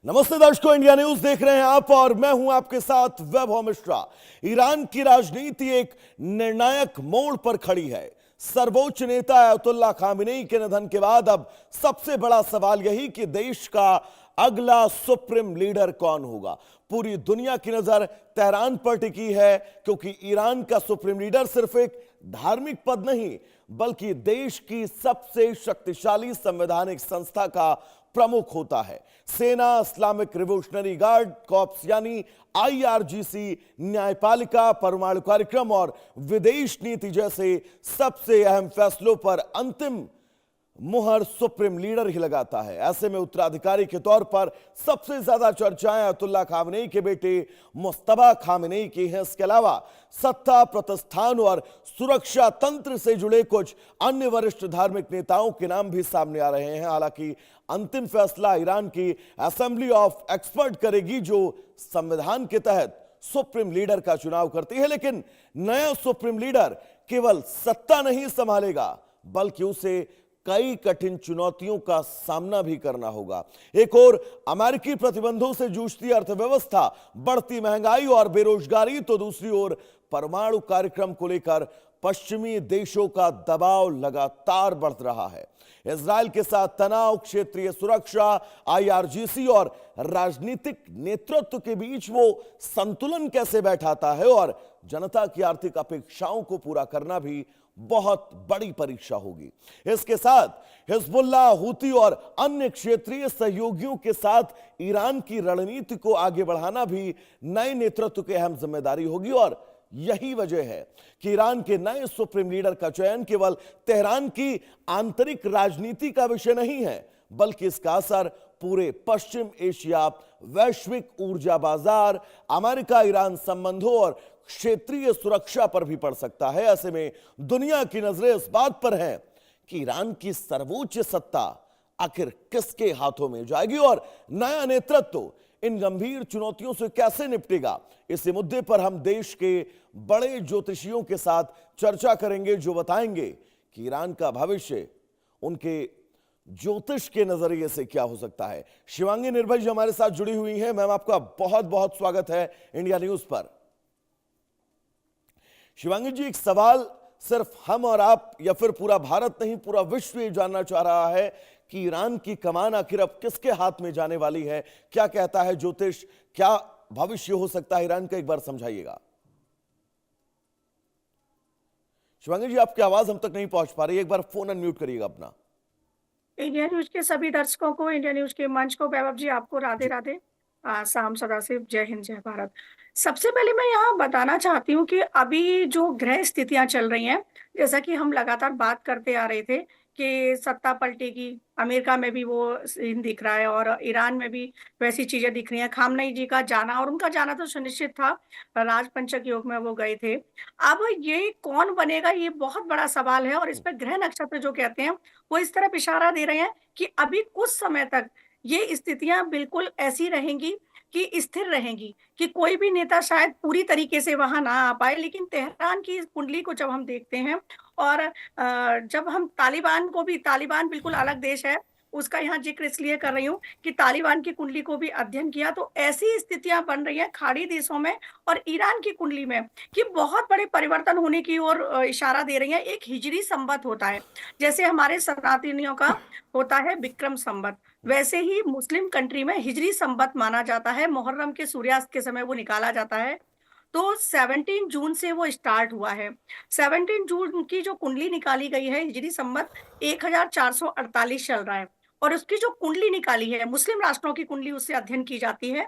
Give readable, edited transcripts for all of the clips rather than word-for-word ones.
नमस्ते दर्शकों, India news देख रहे हैं आप और मैं हूं आपके साथ वैभव मिश्रा। ईरान की राजनीति एक निर्णायक मोड़ पर खड़ी है। सर्वोच्च नेता अयतुल्ला खामेनी के निधन के बाद अब सबसे बड़ा सवाल यही कि देश का अगला सुप्रीम लीडर कौन होगा। पूरी दुनिया की नजर तेहरान पर टिकी है, क्योंकि ईरान का सुप्रीम लीडर सिर्फ एक धार्मिक पद नहीं बल्कि देश की सबसे शक्तिशाली संवैधानिक संस्था का प्रमुख होता है। सेना, इस्लामिक रिवोल्यूशनरी गार्ड कॉर्प्स यानी आईआरजीसी, न्यायपालिका, परमाणु कार्यक्रम और विदेश नीति जैसे सबसे अहम फैसलों पर अंतिम मुहर सुप्रीम लीडर ही लगाता है। ऐसे में उत्तराधिकारी के तौर पर सबसे ज्यादा चर्चाएं अयतुल्ला खामेनी के बेटे मुज्तबा खामेनी की हैं। इसके अलावा सत्ता, प्रतिष्ठान और सुरक्षा तंत्र से जुड़े कुछ अन्य वरिष्ठ धार्मिक नेताओं के नाम भी सामने आ रहे हैं। हालांकि अंतिम फैसला ईरान की असेंबली ऑफ एक्सपर्ट करेगी, जो संविधान के तहत सुप्रीम लीडर का चुनाव करती है। लेकिन नया सुप्रीम लीडर केवल सत्ता नहीं संभालेगा बल्कि उसे कई कठिन चुनौतियों का सामना भी करना होगा। एक और अमेरिकी प्रतिबंधों से जूझती अर्थव्यवस्था, बढ़ती महंगाई और बेरोजगारी, तो दूसरी ओर परमाणु कार्यक्रम को लेकर पश्चिमी देशों का दबाव लगातार बढ़ रहा है। इजरायल के साथ तनाव, क्षेत्रीय सुरक्षा, आईआरजीसी और राजनीतिक नेतृत्व के बीच वो संतुलन कैसे बैठाता है, और जनता की आर्थिक अपेक्षाओं को पूरा करना भी बहुत बड़ी परीक्षा होगी। इसके साथ हिजबुल्लाह, हूती और अन्य क्षेत्रीय सहयोगियों के साथ ईरान की रणनीति को आगे बढ़ाना भी नए नेतृत्व की अहम जिम्मेदारी होगी। और यही वजह है कि ईरान के नए सुप्रीम लीडर का चयन केवल तेहरान की आंतरिक राजनीति का विषय नहीं है बल्कि इसका असर पूरे पश्चिम एशिया, वैश्विक ऊर्जा बाजार, अमेरिका ईरान संबंधों और क्षेत्रीय सुरक्षा पर भी पड़ सकता है। ऐसे में दुनिया की नजरें इस बात पर हैं कि ईरान की सर्वोच्च सत्ता आखिर किसके हाथों में जाएगी और नया नेतृत्व इन गंभीर चुनौतियों से कैसे निपटेगा। इसी मुद्दे पर हम देश के बड़े ज्योतिषियों के साथ चर्चा करेंगे, जो बताएंगे कि ईरान का भविष्य उनके ज्योतिष के नजरिए से क्या हो सकता है। शिवांगी निर्भय जी हमारे साथ जुड़ी हुई हैं। मैम, आपका बहुत बहुत स्वागत है इंडिया न्यूज पर। शिवांगी जी, एक सवाल सिर्फ हम और आप या फिर पूरा भारत नहीं, पूरा विश्व ये जानना चाह रहा है कि ईरान की कमान आखिर अब किसके हाथ में जाने वाली है। क्या कहता है ज्योतिष, क्या भविष्य हो सकता है ईरान का, एक बार समझाइएगा। शिवांगी जी, आपकी आवाज हम तक नहीं पहुंच पा रही है, एक बार फोन अनम्यूट करिएगा अपना। इंडिया न्यूज के सभी दर्शकों को, इंडिया न्यूज के मंच को, वैभव जी आपको राधे राधे। साम सदाशिव, जय हिंद, जय भारत। सबसे पहले मैं यहाँ बताना चाहती हूँ कि अभी जो ग्रह स्थितियां चल रही हैं, जैसा कि हम लगातार बात करते आ रहे थे कि सत्ता पलटेगी, अमेरिका में भी वो सीन दिख रहा है और ईरान में भी वैसी चीजें दिख रही हैं। खामनेई जी का जाना, और उनका जाना तो सुनिश्चित था, राजपंचक योग में वो गए थे। अब ये कौन बनेगा, ये बहुत बड़ा सवाल है और इस पर ग्रह नक्षत्र जो कहते हैं वो इस तरफ इशारा दे रहे हैं कि अभी कुछ समय तक ये स्थितियां बिल्कुल ऐसी रहेंगी कि स्थिर रहेंगी, कि कोई भी नेता शायद पूरी तरीके से वहां ना आ पाए। लेकिन तेहरान की इस कुंडली को जब हम देखते हैं और जब हम तालिबान को भी, तालिबान बिल्कुल अलग देश है, उसका यहाँ जिक्र इसलिए कर रही हूँ कि तालिबान की कुंडली को भी अध्ययन किया तो ऐसी स्थितियां बन रही हैं खाड़ी देशों में और ईरान की कुंडली में कि बहुत बड़े परिवर्तन होने की ओर इशारा दे रही है। एक हिजरी संवत होता है, जैसे हमारे सनातनियों का होता है विक्रम संवत, वैसे ही मुस्लिम कंट्री में हिजरी संवत माना जाता है। मुहर्रम के सूर्यास्त के समय वो निकाला जाता है। तो 17 जून से वो स्टार्ट हुआ है। 17 जून की जो कुंडली निकाली गई है, हिजरी संवत 1448 चल रहा है, और उसकी जो कुंडली निकाली है, मुस्लिम राष्ट्रों की कुंडली उससे अध्ययन की जाती है।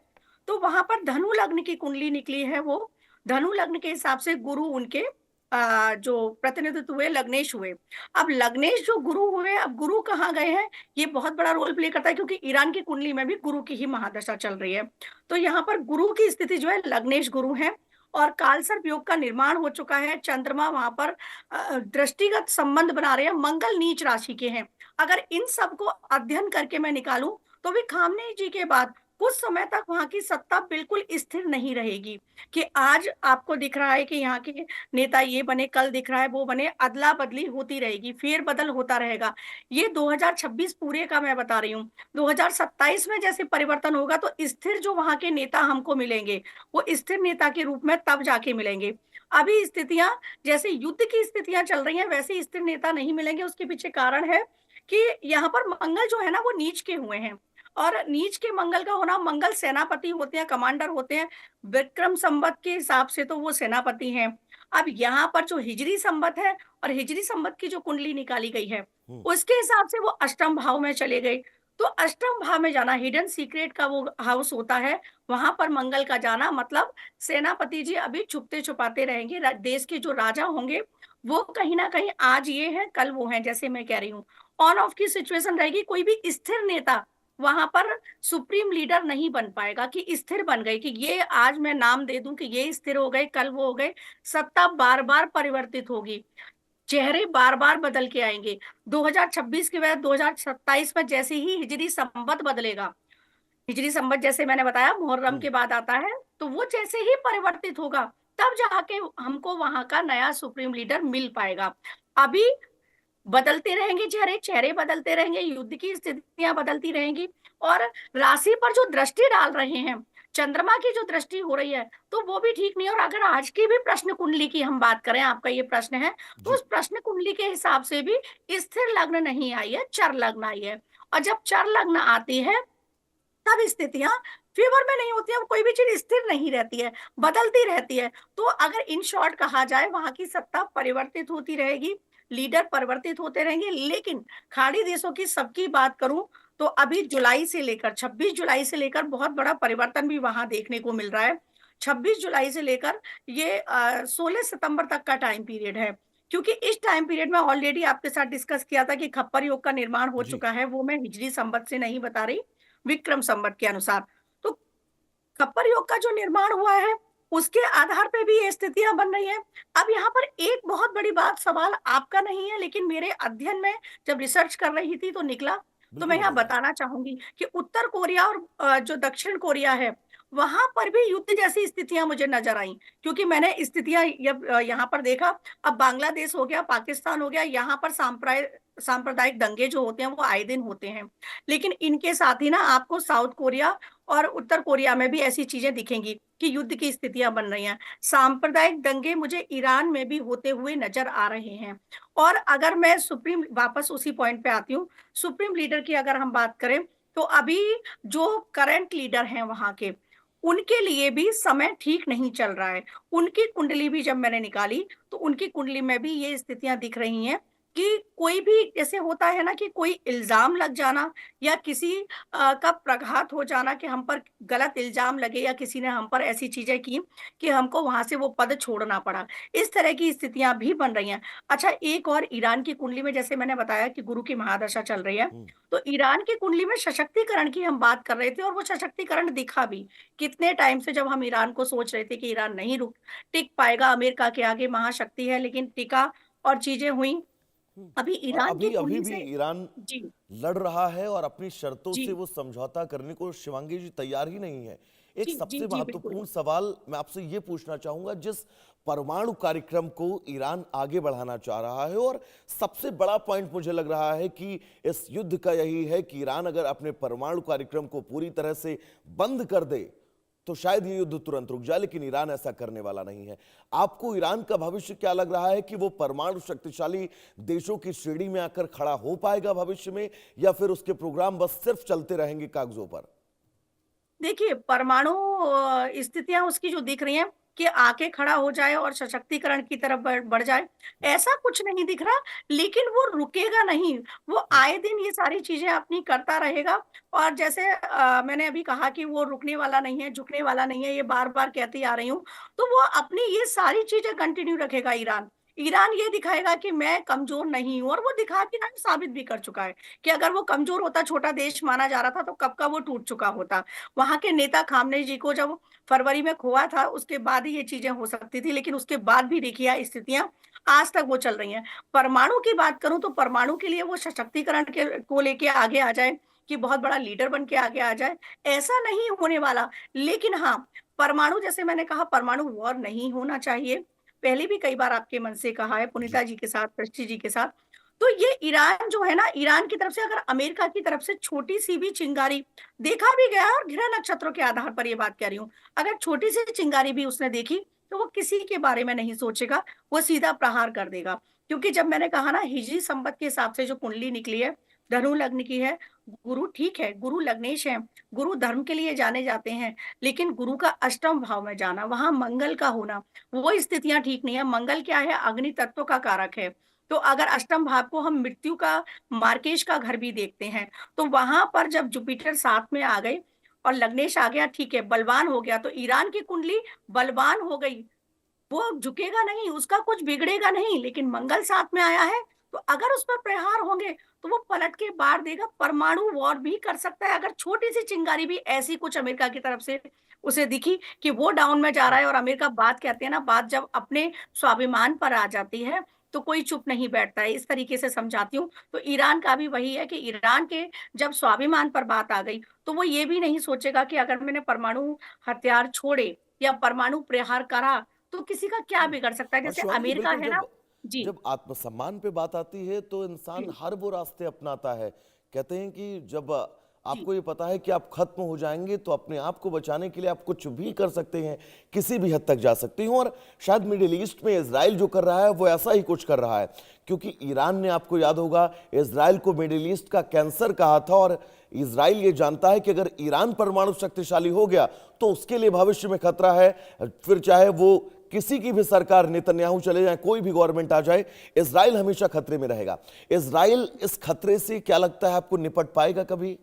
तो वहां पर धनु लग्न की कुंडली निकली है। वो धनु लग्न के हिसाब से गुरु उनके जो प्रतिनिधित्व हुए लग्नेश हुए। अब लग्नेश जो गुरु हुए, अब गुरु कहाँ गए हैं, ये बहुत बड़ा रोल प्ले करता है, क्योंकि ईरान की कुंडली में भी गुरु की ही महादशा चल रही है। तो यहाँ पर गुरु की स्थिति जो है, लग्नेश गुरु है और कालसर्प योग का निर्माण हो चुका है। चंद्रमा वहां पर दृष्टिगत संबंध बना रहे हैं, मंगल नीच राशि के हैं। अगर इन सब को अध्ययन करके मैं निकालूं तो भी खामनेई जी के बाद कुछ समय तक वहाँ की सत्ता बिल्कुल स्थिर नहीं रहेगी, कि आज आपको दिख रहा है कि यहाँ के नेता ये बने, कल दिख रहा है वो बने, अदला-बदली होती रहेगी, फेर-बदल होता रहेगा। ये 2026 पूरे का मैं बता रही हूँ। 2027 में जैसे परिवर्तन होगा तो स्थिर जो वहाँ के नेता हमको मिलेंगे, वो स्थिर नेता के रूप में तब जाके मिलेंगे। अभी स्थितियाँ जैसे युद्ध की स्थितियाँ चल रही हैं, वैसे स्थिर नेता नहीं मिलेंगे, उसके पीछे कारण है कि यहाँ पर मंगल जो है ना वो नीच के हुए हैं। और नीच के मंगल का होना, मंगल सेनापति होते हैं, कमांडर होते हैं, विक्रम संवत के हिसाब से तो वो सेनापति हैं। अब यहाँ पर जो हिजरी संवत है और हिजरी संवत की जो कुंडली निकाली गई है, हम्म। उसके हिसाब से वो अष्टम भाव में चले गए। तो अष्टम भाव में जाना, हिडन सीक्रेट का वो हाउस होता है, वहां पर मंगल का जाना मतलब सेनापति जी अभी छुपते छुपाते रहेंगे। देश के जो राजा होंगे वो कहीं ना कहीं आज ये है कल वो है, जैसे मैं कह रही हूँ ऑन ऑफ की सिचुएशन रहेगी। कोई भी स्थिर नेता वहां पर सुप्रीम लीडर नहीं बन पाएगा कि स्थिर बन गए, कि ये आज मैं नाम दे दूं कि ये स्थिर हो गए, कल वो हो गए। सत्ता बार बार परिवर्तित होगी, चेहरे बार बार बदल के आएंगे। 2026 के बाद 2027 में जैसे ही हिजरी संवत बदलेगा, हिजरी संवत जैसे मैंने बताया मुहर्रम हम्म। के बाद आता है, तो वो जैसे ही परिवर्तित होगा तब जाके हमको वहां का नया सुप्रीम लीडर मिल पाएगा। अभी बदलते रहेंगे चेहरे, चेहरे बदलते रहेंगे, युद्ध की स्थितियां बदलती रहेंगी। और राशि पर जो दृष्टि डाल रहे हैं, चंद्रमा की जो दृष्टि हो रही है, तो वो भी ठीक नहीं है। और अगर आज की भी प्रश्न कुंडली की हम बात करें, आपका ये प्रश्न है, तो जी। उस प्रश्न कुंडली के हिसाब से भी स्थिर लग्न नहीं आई है, चर लग्न आई है। और जब चर लग्न आती है तब स्थितियां फेवर में नहीं होती है, कोई भी चीज स्थिर नहीं रहती है, बदलती रहती है। तो अगर इन शॉर्ट कहा जाए, वहां की सत्ता परिवर्तित होती रहेगी, लीडर परिवर्तित होते रहेंगे। लेकिन खाड़ी देशों की सबकी बात करूं तो अभी जुलाई से लेकर 26 जुलाई से लेकर बहुत बड़ा परिवर्तन भी वहां देखने को मिल रहा है। 26 जुलाई से लेकर ये 16 सितंबर तक का टाइम पीरियड है, क्योंकि इस टाइम पीरियड में ऑलरेडी आपके साथ डिस्कस किया था कि खप्पर योग का निर्माण हो जी। चुका है। वो मैं हिजरी संवत से नहीं बता रही, विक्रम संवत के अनुसार। तो खप्पर योग का जो निर्माण हुआ है, उसके आधार पे भी ये स्थितियां बन रही हैं। अब यहाँ पर एक बहुत बड़ी बात, सवाल आपका नहीं है लेकिन मेरे अध्ययन में जब रिसर्च कर रही थी तो निकला, तो मैं बिल्कुल यहाँ बताइए। बताना चाहूंगी कि उत्तर कोरिया और जो दक्षिण कोरिया है, वहां पर भी युद्ध जैसी स्थितियां मुझे नजर आई। क्योंकि मैंने स्थितियां यहाँ पर देखा, अब बांग्लादेश हो गया, पाकिस्तान हो गया, यहाँ पर सांप्रदायिक दंगे जो होते हैं वो आए दिन होते हैं। लेकिन इनके साथ ही ना आपको साउथ कोरिया और उत्तर कोरिया में भी ऐसी चीजें दिखेंगी कि युद्ध की स्थितियां बन रही हैं। सांप्रदायिक दंगे मुझे ईरान में भी होते हुए नजर आ रहे हैं। और अगर मैं सुप्रीम, वापस उसी पॉइंट पे आती हूँ, सुप्रीम लीडर की अगर हम बात करें, तो अभी जो करंट लीडर हैं वहां के, उनके लिए भी समय ठीक नहीं चल रहा है। उनकी कुंडली भी जब मैंने निकाली तो उनकी कुंडली में भी ये स्थितियां दिख रही हैं कि कोई भी जैसे होता है ना कि कोई इल्जाम लग जाना, या किसी का प्रघात हो जाना, कि हम पर गलत इल्जाम लगे या किसी ने हम पर ऐसी चीजें की कि हमको वहां से वो पद छोड़ना पड़ा। इस तरह की स्थितियां भी बन रही हैं। अच्छा, एक और ईरान की कुंडली में जैसे मैंने बताया कि गुरु की महादशा चल रही है, हम्म। तो ईरान की कुंडली में सशक्तिकरण की हम बात कर रहे थे और वो सशक्तिकरण दिखा भी। कितने टाइम से जब हम ईरान को सोच रहे थे कि ईरान नहीं रुक टिक पाएगा, अमेरिका के आगे महाशक्ति है, लेकिन टिका और चीजें हुई। अभी और ईरान की अभी अभी कुंडली भी से, ईरान जी लड़ रहा है और अपनी शर्तों जी से वो समझौता करने को शिवांगी जी तैयार ही नहीं है। एक जी जी सबसे जी बिल्कुल। महत्वपूर्ण सवाल मैं आपसे ये पूछना चाहूंगा, जिस परमाणु कार्यक्रम को ईरान आगे बढ़ाना चाह रहा है, और सबसे बड़ा पॉइंट मुझे लग रहा है कि इस युद्ध का यही है कि ईरान अगर अपने परमाणु कार्यक्रम को पूरी तरह से बंद कर दे तो शायद ये युद्ध तुरंत रुक जाए, लेकिन ईरान ऐसा करने वाला नहीं है। आपको ईरान का भविष्य क्या लग रहा है कि वो परमाणु शक्तिशाली देशों की श्रेणी में आकर खड़ा हो पाएगा भविष्य में, या फिर उसके प्रोग्राम बस सिर्फ चलते रहेंगे कागजों पर? देखिए, परमाणु स्थितियां उसकी जो दिख रही हैं कि आके खड़ा हो जाए और सशक्तिकरण की तरफ बढ़ जाए, ऐसा कुछ नहीं दिख रहा। लेकिन वो रुकेगा नहीं, वो आए दिन ये सारी चीजें अपनी करता रहेगा। और जैसे मैंने अभी कहा कि वो रुकने वाला नहीं है, झुकने वाला नहीं है, ये बार बार कहती आ रही हूँ। तो वो अपनी ये सारी चीजें कंटिन्यू रखेगा। ईरान ईरान ये दिखाएगा कि मैं कमजोर नहीं हूं, और वो दिखा के ना साबित भी कर चुका है कि अगर वो कमजोर होता, छोटा देश माना जा रहा था, तो कब का वो टूट चुका होता। वहां के नेता खामनेई जी को जब फरवरी में खोआ था, उसके बाद ही ये चीजें हो सकती थी, लेकिन उसके बाद भी देखिए स्थितियां आज तक वो चल रही हैं। परमाणु की बात करूं तो परमाणु के लिए वो सशक्तिकरण के को लेके आगे आ जाए, कि बहुत बड़ा लीडर बन के आगे आ जाए, ऐसा नहीं होने वाला। लेकिन हाँ, परमाणु, जैसे मैंने कहा, परमाणु वॉर नहीं होना चाहिए। पहले भी कई बार आपके मन से कहा है, जी। पुनीता जी के साथ, कृष्टि जी के साथ। तो ये ईरान जो है ना, ईरान की तरफ से अगर अमेरिका की तरफ से छोटी-सी भी चिंगारी, देखा भी गया है और ग्रह नक्षत्रों के आधार पर ये बात कह रही हूँ, अगर छोटी-सी चिंगारी भी उसने देखी, तो वो किसी के बारे में नहीं सोचेगा, वो सीधा प्रहार कर देगा। क्योंकि जब मैंने कहा ना, हिजरी संवत के हिसाब से जो कुंडली निकली है, धनु लग्न की है, गुरु ठीक है, गुरु लग्नेश है, गुरु धर्म के लिए जाने जाते हैं, लेकिन गुरु का अष्टम भाव में जाना, वहाँ मंगल का होना, वो स्थितियाँ ठीक नहीं है। मंगल क्या है? अग्नि तत्व का कारक है। तो अगर अष्टम भाव को हम मृत्यु का, मार्केश का घर भी देखते हैं, तो वहां पर जब जुपिटर साथ में आ गए और लग्नेश आ गया, ठीक है, बलवान हो गया, तो ईरान की कुंडली बलवान हो गई, वो झुकेगा नहीं, उसका कुछ बिगड़ेगा नहीं। लेकिन मंगल साथ में आया है, तो अगर उस पर प्रहार होंगे, तो वो पलट के मार देगा, परमाणु वॉर भी कर सकता है। अगर छोटी सी चिंगारी भी ऐसी कुछ अमेरिका की तरफ से उसे दिखी कि वो डाउन में जा रहा है, और अमेरिका, बात कहते हैं ना, बात जब अपने स्वाभिमान पर आ जाती है, तो कोई चुप नहीं बैठता है, इस तरीके से समझाती हूँ। तो ईरान का भी वही है कि ईरान के जब स्वाभिमान पर बात आ गई, तो वो ये भी नहीं सोचेगा कि अगर मैंने परमाणु हथियार छोड़े या परमाणु प्रहार करा, तो किसी का क्या बिगड़ सकता है? और जैसे शिवानी जी, अमेरिका बिल्कुल, है ना। जब जी, जब आत्मसम्मान पे बात आती है तो इंसान जी, हर वो रास्ते अपनाता है। कहते हैं कि जब जी, आपको ये पता है कि आप खत्म हो जाएंगे तो अपने आप को बचाने के लिए आप कुछ भी कर सकते हैं, किसी भी हद तक जा सकते हैं। और शायद मिडिल ईस्ट में इजराइल जो कर रहा है वो ऐसा ही कुछ कर रहा है, क्योंकि ईरान ने, आपको याद होगा, इजराइल को मिडिल ईस्ट का कैंसर कहा था। और इजराइल ये जानता है कि अगर ईरान परमाणु शक्तिशाली हो गया तो उसके लिए भविष्य में खतरा है। फिर चाहे वो किसी की भी सरकार, नेतन्याहू चले जाए, कोई भी गवर्नमेंट आ जाए, इजराइल हमेशा खतरे में रहेगा। इजराइल इस खतरे से, क्या लगता है आपको, निपट पाएगा कभी?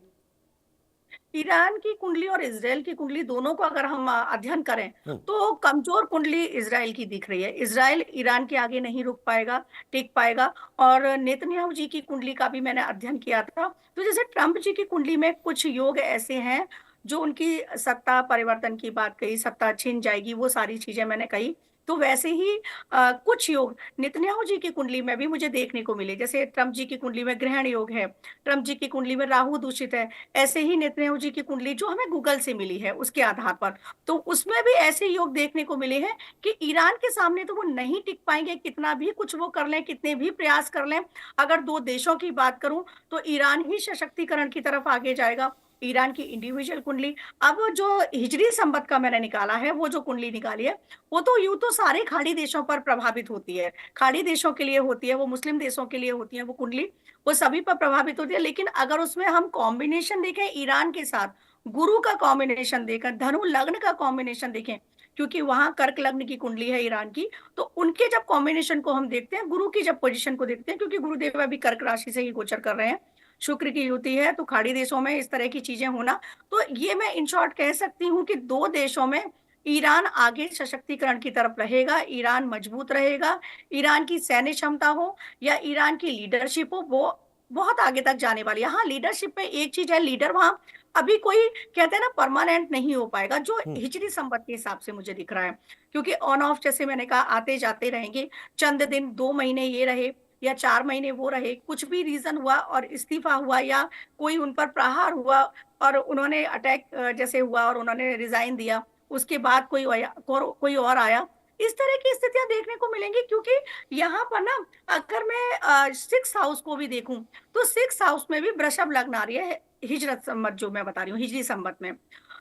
ईरान की कुंडली और इजराइल की कुंडली दोनों को अगर हम अध्ययन करें, हम्म। तो कमजोर कुंडली इजराइल की दिख रही है। इजराइल ईरान के आगे नहीं रुक पाएगा, टिक पाएगा। और नेतन्याहू जी की कुंडली का भी मैंने अध्ययन किया था, तो जैसे ट्रंप जी की कुंडली में कुछ योग ऐसे हैं जो उनकी सत्ता परिवर्तन की बात कही, सत्ता छिन जाएगी, वो सारी चीजें मैंने कही। तो वैसे ही कुछ योग नेतन्याहू जी की कुंडली में भी मुझे देखने को मिले। जैसे ट्रंप जी की कुंडली में ग्रहण योग है, ट्रंप जी की कुंडली में राहु दूषित है, ऐसे ही नेतन्याहू जी की कुंडली जो हमें गूगल से मिली है उसके आधार पर, तो उसमें भी ऐसे योग देखने को मिले हैं कि ईरान के सामने तो वो नहीं टिक पाएंगे, कितना भी कुछ वो कर लें, कितने भी प्रयास कर लें। अगर दो देशों की बात करूं, तो ईरान ही सशक्तिकरण की तरफ आगे जाएगा। ईरान की इंडिविजुअल कुंडली, अब जो हिजरी संवत का मैंने निकाला है, वो जो कुंडली निकाली है, वो तो यूं तो सारे खाड़ी देशों पर प्रभावित होती है, खाड़ी देशों के लिए होती है, वो मुस्लिम देशों के लिए होती है वो कुंडली, वो सभी पर प्रभावित होती है। लेकिन अगर उसमें हम कॉम्बिनेशन देखें ईरान के साथ, गुरु का कॉम्बिनेशन देखें, धनु लग्न का कॉम्बिनेशन देखें, क्योंकि वहां कर्क लग्न की कुंडली है ईरान की, तो उनके जब कॉम्बिनेशन को हम देखते हैं, गुरु की जब पोजीशन को देखते हैं, क्योंकि गुरुदेव अभी कर्क राशि से ही गोचर कर रहे हैं, शुक्र की युति है, तो खाड़ी देशों में इस तरह की चीजें होना, तो ये मैं इन शॉर्ट कह सकती हूँ कि दो देशों में ईरान आगे सशक्तिकरण की तरफ रहेगा, ईरान मजबूत रहेगा। ईरान की सैन्य क्षमता हो या ईरान की लीडरशिप हो, वो बहुत आगे तक जाने वाली है। हाँ, लीडरशिप में एक चीज है, लीडर वहां अभी कोई, कहते हैं ना, परमानेंट नहीं हो पाएगा, जो हम्म। हिजरी संवत के हिसाब से मुझे दिख रहा है। क्योंकि ऑन ऑफ, जैसे मैंने कहा, आते जाते रहेंगे, चंद दिन, 2 महीने ये रहे या 4 महीने वो रहे, कुछ भी रीजन हुआ और इस्तीफा हुआ या कोई उन पर प्रहार हुआ और उन्होंने अटैक जैसे हुआ और उन्होंने रिजाइन दिया, उसके बाद कोई और आया, इस तरह की स्थितियां देखने को मिलेंगी। क्योंकि यहाँ पर ना, अगर मैं 6 हाउस को भी देखूं, तो 6 हाउस में भी वृषभ लग्न आ रही है, हिजरत संवत जो मैं बता रही हूँ, हिजरी संवत में।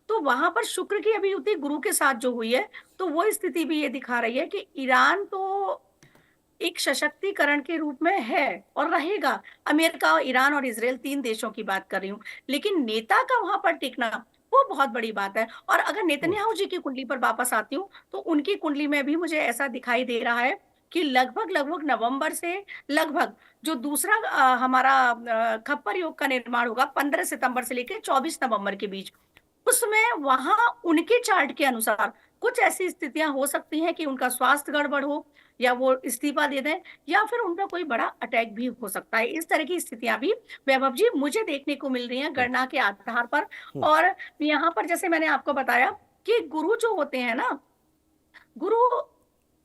तो वहां पर शुक्र की अभी युति गुरु के साथ जो हुई है, तो वो स्थिति भी ये दिखा रही है कि ईरान तो एक सशक्तिकरण के रूप में है और रहेगा। अमेरिका, ईरान और इजराइल, 3 देशों की बात कर रही हूँ, लेकिन नेता का वहां पर टिकना, वो बहुत बड़ी बात है। और अगर हम्म। नेतन्याहू जी की कुंडली पर वापस आती हूँ, तो उनकी कुंडली में भी मुझे ऐसा दिखाई दे रहा है कि लगभग लगभग नवंबर से, लगभग जो दूसरा हमारा खप्पर योग का निर्माण होगा 15 सितंबर से लेकर 24 नवंबर के बीच, उसमें वहां उनके चार्ट के अनुसार कुछ ऐसी स्थितियां हो सकती हैं कि उनका स्वास्थ्य गड़बड़ हो, या वो इस्तीफा दे दें, या फिर उनका कोई बड़ा अटैक भी हो सकता है। इस तरह की स्थितियां भी, वैभव जी, मुझे देखने को मिल रही हैं हम्म। गणना के आधार पर। हम्म। और यहाँ पर जैसे मैंने आपको बताया कि गुरु जो होते हैं ना, गुरु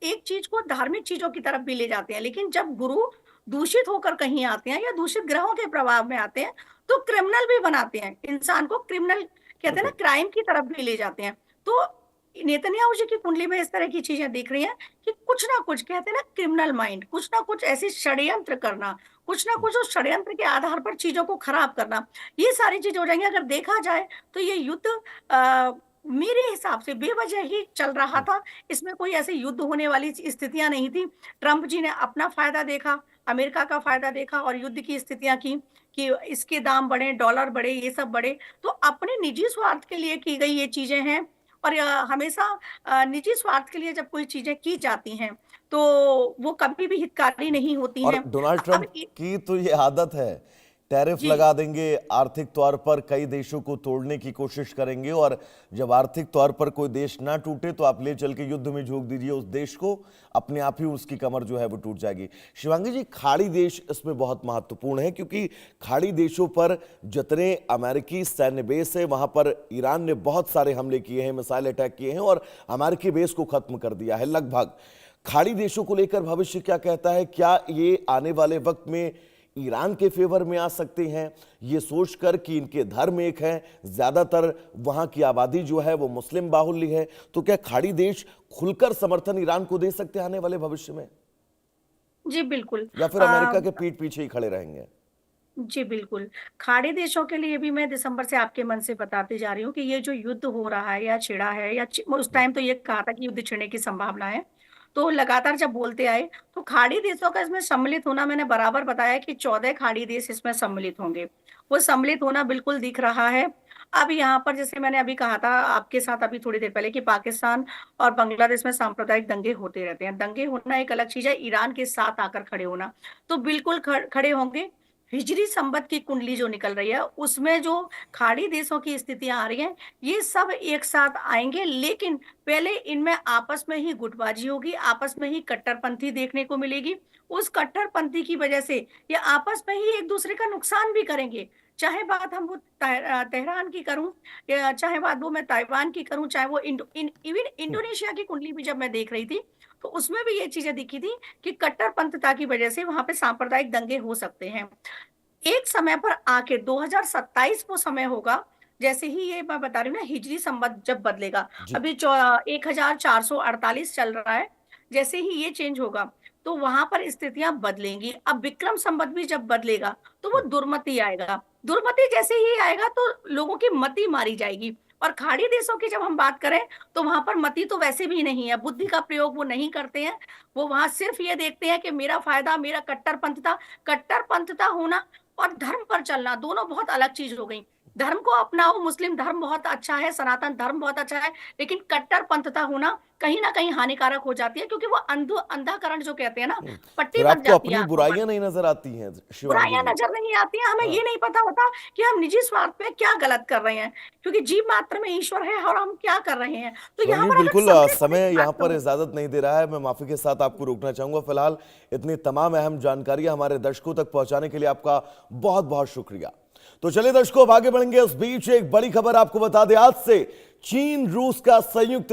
एक चीज को धार्मिक चीजों की तरफ भी ले जाते हैं, लेकिन जब गुरु दूषित होकर कहीं आते हैं या दूषित ग्रहों के प्रभाव में आते हैं, तो क्रिमिनल भी बनाते हैं, इंसान को क्रिमिनल कहते हैं ना, बिल्कुल। क्राइम की तरफ भी ले जाते हैं। तो नेतन्याहू जी की कुंडली में इस तरह की चीजें दिख रही हैं कि कुछ ना कुछ कहते हैं ना, क्रिमिनल माइंड, कुछ ना कुछ ऐसी षड्यंत्र करना, कुछ ना कुछ उस षड्यंत्र के आधार पर चीजों को खराब करना, ये सारी चीजें हो जाएंगी। अगर देखा जाए तो ये युद्ध मेरे हिसाब से बेवजह ही चल रहा था। इसमें कोई ऐसे युद्ध होने वाली स्थितियां नहीं थी। ट्रंप जी ने अपना फायदा देखा, अमेरिका का फायदा देखा और युद्ध की स्थितियां की कि इसके दाम बढ़े, डॉलर बढ़े, ये सब बढ़े। तो अपने निजी स्वार्थ के लिए की गई ये चीजें हैं। और हमेशा निजी स्वार्थ के लिए जब कोई चीजें की जाती हैं, तो वो कभी भी हितकारी नहीं होती और हैं। डोनाल्ड अब ट्रंप की तो ये आदत है, टैरिफ जी, लगा देंगे, आर्थिक तौर पर कई देशों को तोड़ने की कोशिश करेंगे, और जब आर्थिक तौर पर कोई देश ना टूटे तो आप ले चल के युद्ध में झोंक दीजिए उस देश को, अपने आप ही उसकी कमर जो है वो टूट जाएगी। शिवांगी जी, खाड़ी देश इसमें बहुत महत्वपूर्ण है, क्योंकि खाड़ी देशों पर जितने अमेरिकी सैन्य बेस है वहां पर ईरान ने बहुत सारे हमले किए हैं, मिसाइल अटैक किए हैं और अमेरिकी बेस को खत्म कर दिया है लगभग। खाड़ी देशों को लेकर भविष्य क्या कहता है? क्या ये आने वाले वक्त में ईरान के फेवर में आ सकते हैं, ये सोचकर कि इनके धर्म एक है, ज्यादातर वहां की आबादी जो है वो मुस्लिम बाहुल्य है, तो क्या खाड़ी देश खुलकर समर्थन ईरान को दे सकते हैं आने वाले भविष्य में, जी बिल्कुल। या फिर अमेरिका के पीठ पीछे ही खड़े रहेंगे? जी, बिल्कुल। खाड़ी देशों के लिए भी मैं दिसंबर से आपके मन से बताती जा रही हूँ कि ये जो युद्ध हो रहा है या छिड़ा है या उस टाइम तो ये कहा था कि युद्ध छिड़ने की संभावना है। तो लगातार जब बोलते आए, तो खाड़ी देशों का इसमें सम्मिलित होना, मैंने बराबर बताया कि 14 खाड़ी देश इसमें सम्मिलित होंगे। वो सम्मिलित होना बिल्कुल दिख रहा है। अब यहाँ पर जैसे मैंने अभी कहा था आपके साथ अभी थोड़ी देर पहले कि पाकिस्तान और बांग्लादेश में सांप्रदायिक दंगे होते रहते हैं। दंगे होना एक अलग चीज़ है, ईरान के साथ आकर खड़े होना, तो बिल्कुल खड़े होंगे। हिजरी संवत की कुंडली जो निकल रही है, उसमें जो खाड़ी देशों की स्थितियां आ रही हैं, ये सब एक साथ आएंगे, लेकिन पहले इनमें आपस में ही गुटबाजी होगी, आपस में ही कट्टरपंथी देखने को मिलेगी। उस कट्टरपंथी की वजह से ये आपस में ही एक दूसरे का नुकसान भी करेंगे। चाहे बात हम वो तेहरान की करूं, या चाहे बात वो मैं ताइवान की करूं, चाहे वो इवन इंडोनेशिया की कुंडली भी जब मैं देख रही थी, तो उसमें भी ये चीजें दिखी थी कि कट्टरपंथता की वजह से वहां पे सांप्रदायिक दंगे हो सकते हैं। एक समय पर आके 2027 वो समय होगा, जैसे ही ये मैं बता रही हूँ ना, हिजरी संवत जब बदलेगा, जी। अभी 1448 चल रहा है, जैसे ही ये चेंज होगा तो वहां पर स्थितियां बदलेंगी। अब विक्रम संवत भी जब बदलेगा तो वो दुर्मति आएगा, दुर्मति जैसे ही आएगा तो लोगों की मति मारी जाएगी। और खाड़ी देशों की जब हम बात करें, तो वहां पर मति तो वैसे भी नहीं है, बुद्धि का प्रयोग वो नहीं करते हैं। वो वहां सिर्फ ये देखते हैं कि मेरा फायदा, मेरा कट्टरपंथता होना और धर्म पर चलना दोनों बहुत अलग चीज हो गई। धर्म को अपनाओ, मुस्लिम धर्म बहुत अच्छा है, सनातन धर्म बहुत अच्छा है, लेकिन कट्टरपंथता होना कहीं ना कहीं हानिकारक हो जाती है, क्योंकि वो अंधाकरण जो कहते हैं ना, पट्टी फिर बन आपको जाती है अपनी आंखों पर। बुराइयां नहीं नजर आती हैं शिवांगी बुराइयां जी? नजर नहीं आती हैं, हमें हाँ। ये नहीं पता होता कि हम निजी स्वार्थ में क्या गलत कर रहे हैं, क्योंकि जीव मात्र में ईश्वर है और हम क्या कर रहे हैं। तो यहाँ शिवांगी, पर अगर बिल्कुल सम्मिलित होने समय की यहाँ बात पर करूं, इजाजत नहीं दे रहा है, मैं माफी के साथ आपको रोकना चाहूंगा। फिलहाल इतनी तमाम अहम जानकारियां हमारे दर्शकों तक पहुंचाने के लिए आपका बहुत बहुत शुक्रिया। तो चलिए दर्शकों, अब आगे बढ़ेंगे। उस बीच एक बड़ी खबर आपको बता दें, आज से चीन रूस का संयुक्त